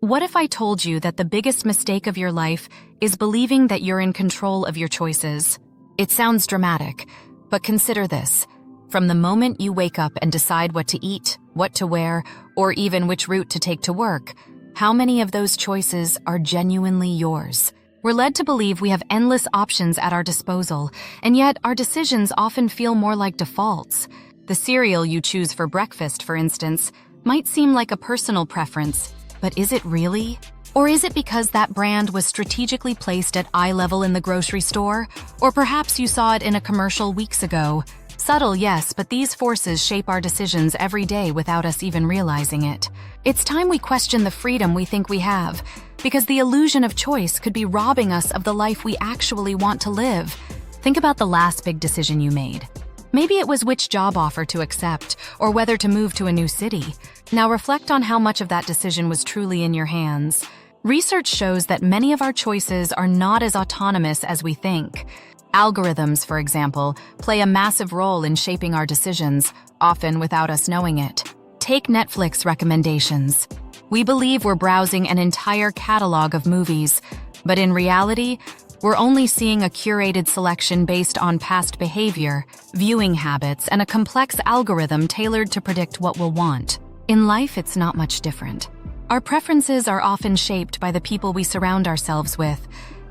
What if I told you that the biggest mistake of your life is believing that you're in control of your choices? It sounds dramatic, but consider this. From the moment you wake up and decide what to eat, what to wear, or even which route to take to work, how many of those choices are genuinely yours? We're led to believe we have endless options at our disposal, and yet our decisions often feel more like defaults. The cereal you choose for breakfast, for instance, might seem like a personal preference, but is it really? Or is it because that brand was strategically placed at eye level in the grocery store? Or perhaps you saw it in a commercial weeks ago? Subtle, yes, but these forces shape our decisions every day without us even realizing it. It's time we question the freedom we think we have, because the illusion of choice could be robbing us of the life we actually want to live. Think about the last big decision you made. Maybe it was which job offer to accept, or whether to move to a new city. Now reflect on how much of that decision was truly in your hands. Research shows that many of our choices are not as autonomous as we think. Algorithms, for example, play a massive role in shaping our decisions, often without us knowing it. Take Netflix recommendations. We believe we're browsing an entire catalog of movies, but in reality, we're only seeing a curated selection based on past behavior, viewing habits, and a complex algorithm tailored to predict what we'll want. In life, it's not much different. Our preferences are often shaped by the people we surround ourselves with,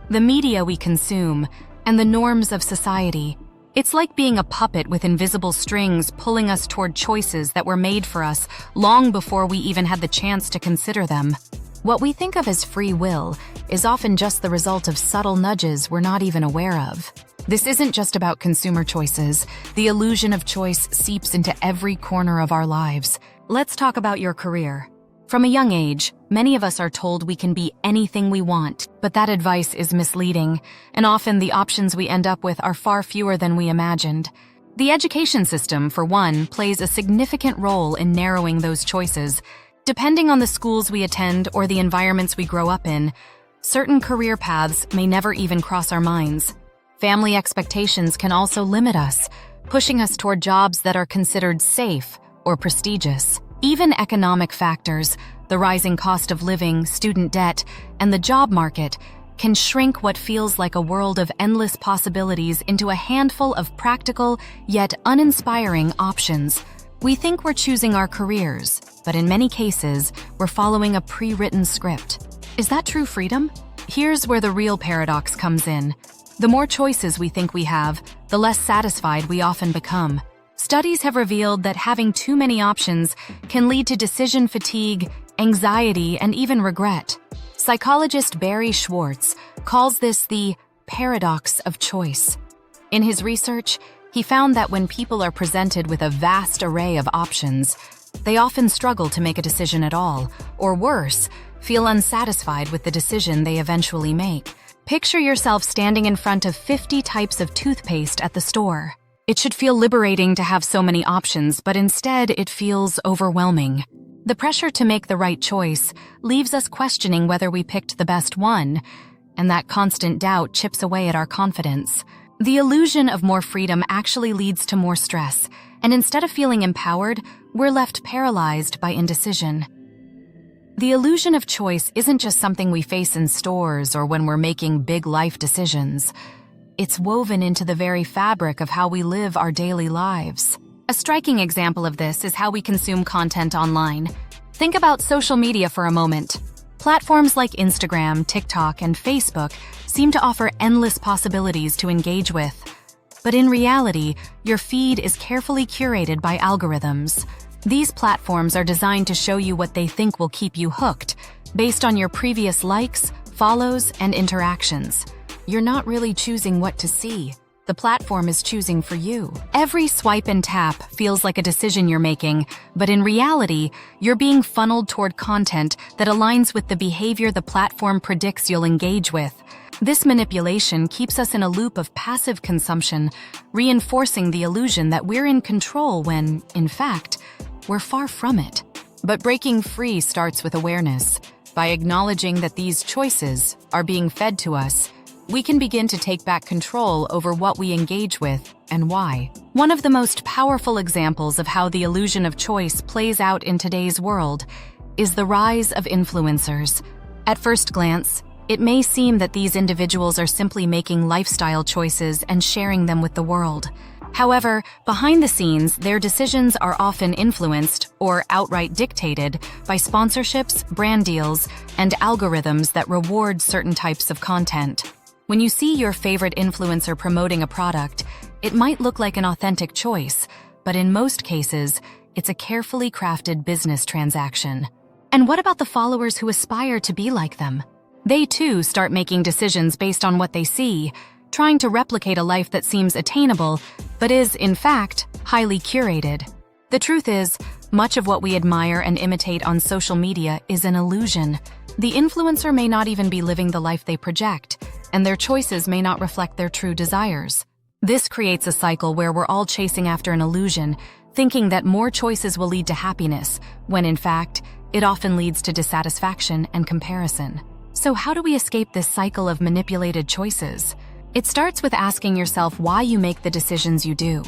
the media we consume, and the norms of society. It's like being a puppet with invisible strings pulling us toward choices that were made for us long before we even had the chance to consider them. What we think of as free will is often just the result of subtle nudges we're not even aware of. This isn't just about consumer choices. The illusion of choice seeps into every corner of our lives. Let's talk about your career. From a young age, many of us are told we can be anything we want, but that advice is misleading, and often the options we end up with are far fewer than we imagined. The education system, for one, plays a significant role in narrowing those choices. Depending on the schools we attend or the environments we grow up in, certain career paths may never even cross our minds. Family expectations can also limit us, pushing us toward jobs that are considered safe or prestigious. Even economic factors, the rising cost of living, student debt, and the job market, can shrink what feels like a world of endless possibilities into a handful of practical yet uninspiring options. We think we're choosing our careers, but in many cases, we're following a pre-written script. Is that true freedom? Here's where the real paradox comes in. The more choices we think we have, the less satisfied we often become. Studies have revealed that having too many options can lead to decision fatigue, anxiety, and even regret. Psychologist Barry Schwartz calls this the paradox of choice. In his research, he found that when people are presented with a vast array of options, they often struggle to make a decision at all, or worse, feel unsatisfied with the decision they eventually make. Picture yourself standing in front of 50 types of toothpaste at the store. It should feel liberating to have so many options, but instead it feels overwhelming. The pressure to make the right choice leaves us questioning whether we picked the best one, and that constant doubt chips away at our confidence. The illusion of more freedom actually leads to more stress, and instead of feeling empowered, we're left paralyzed by indecision. The illusion of choice isn't just something we face in stores or when we're making big life decisions. It's woven into the very fabric of how we live our daily lives. A striking example of this is how we consume content online. Think about social media for a moment. Platforms like Instagram, TikTok, and Facebook seem to offer endless possibilities to engage with. But in reality, your feed is carefully curated by algorithms. These platforms are designed to show you what they think will keep you hooked, based on your previous likes, follows, and interactions. You're not really choosing what to see. The platform is choosing for you. Every swipe and tap feels like a decision you're making, but in reality, you're being funneled toward content that aligns with the behavior the platform predicts you'll engage with. This manipulation keeps us in a loop of passive consumption, reinforcing the illusion that we're in control when, in fact, we're far from it. But breaking free starts with awareness. By acknowledging that these choices are being fed to us, we can begin to take back control over what we engage with and why. One of the most powerful examples of how the illusion of choice plays out in today's world is the rise of influencers. At first glance, it may seem that these individuals are simply making lifestyle choices and sharing them with the world. However, behind the scenes, their decisions are often influenced or outright dictated by sponsorships, brand deals, and algorithms that reward certain types of content. When you see your favorite influencer promoting a product, it might look like an authentic choice, but in most cases, it's a carefully crafted business transaction. And what about the followers who aspire to be like them? They too start making decisions based on what they see, trying to replicate a life that seems attainable, but is, in fact, highly curated. The truth is, much of what we admire and imitate on social media is an illusion. The influencer may not even be living the life they project, and their choices may not reflect their true desires. This creates a cycle where we're all chasing after an illusion, thinking that more choices will lead to happiness, when in fact, it often leads to dissatisfaction and comparison. So how do we escape this cycle of manipulated choices? It starts with asking yourself why you make the decisions you do.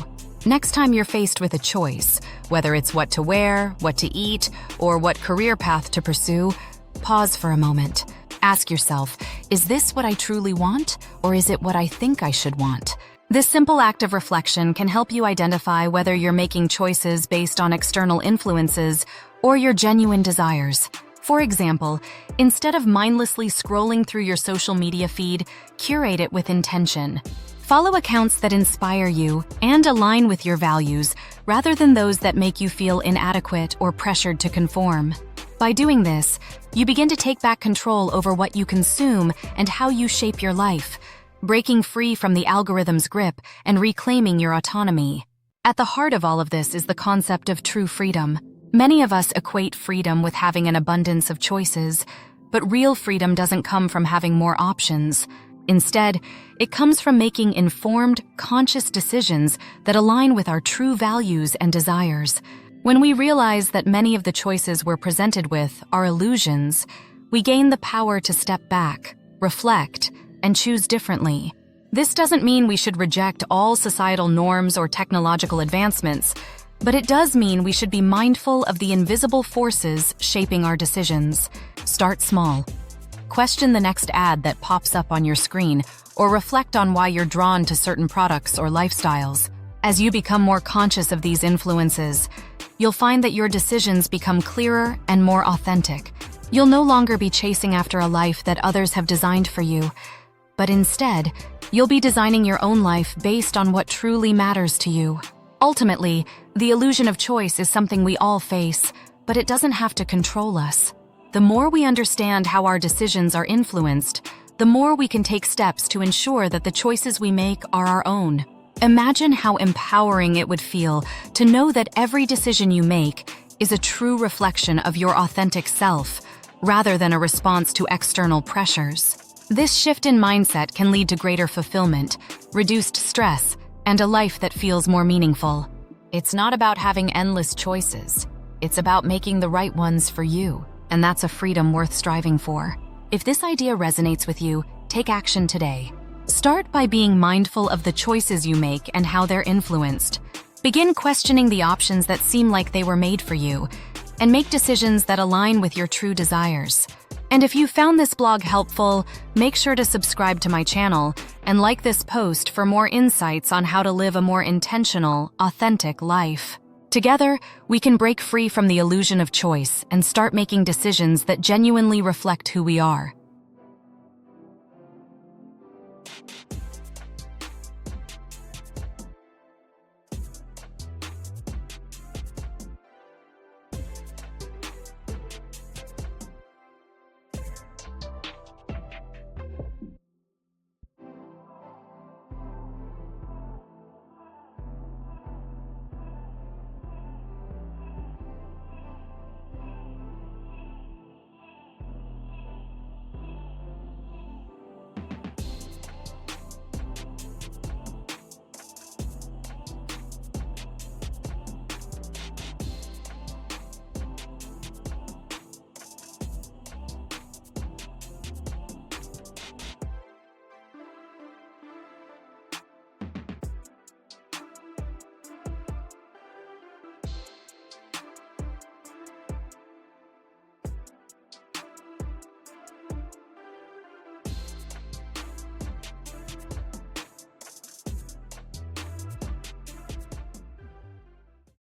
Next time you're faced with a choice, whether it's what to wear, what to eat, or what career path to pursue, pause for a moment. Ask yourself, is this what I truly want, or is it what I think I should want? This simple act of reflection can help you identify whether you're making choices based on external influences or your genuine desires. For example, instead of mindlessly scrolling through your social media feed, curate it with intention. Follow accounts that inspire you and align with your values, rather than those that make you feel inadequate or pressured to conform. By doing this, you begin to take back control over what you consume and how you shape your life, breaking free from the algorithm's grip and reclaiming your autonomy. At the heart of all of this is the concept of true freedom. Many of us equate freedom with having an abundance of choices, but real freedom doesn't come from having more options. Instead, it comes from making informed, conscious decisions that align with our true values and desires. When we realize that many of the choices we're presented with are illusions, we gain the power to step back, reflect, and choose differently. This doesn't mean we should reject all societal norms or technological advancements, but it does mean we should be mindful of the invisible forces shaping our decisions. Start small. Question the next ad that pops up on your screen, or reflect on why you're drawn to certain products or lifestyles. As you become more conscious of these influences, you'll find that your decisions become clearer and more authentic. You'll no longer be chasing after a life that others have designed for you, but instead, you'll be designing your own life based on what truly matters to you. Ultimately, the illusion of choice is something we all face, but it doesn't have to control us. The more we understand how our decisions are influenced, the more we can take steps to ensure that the choices we make are our own. Imagine how empowering it would feel to know that every decision you make is a true reflection of your authentic self, rather than a response to external pressures. This shift in mindset can lead to greater fulfillment, reduced stress, and a life that feels more meaningful. It's not about having endless choices. It's about making the right ones for you, and that's a freedom worth striving for. If this idea resonates with you, take action today. Start by being mindful of the choices you make and how they're influenced. Begin questioning the options that seem like they were made for you, and make decisions that align with your true desires. And if you found this blog helpful, make sure to subscribe to my channel and like this post for more insights on how to live a more intentional, authentic life. Together, we can break free from the illusion of choice and start making decisions that genuinely reflect who we are.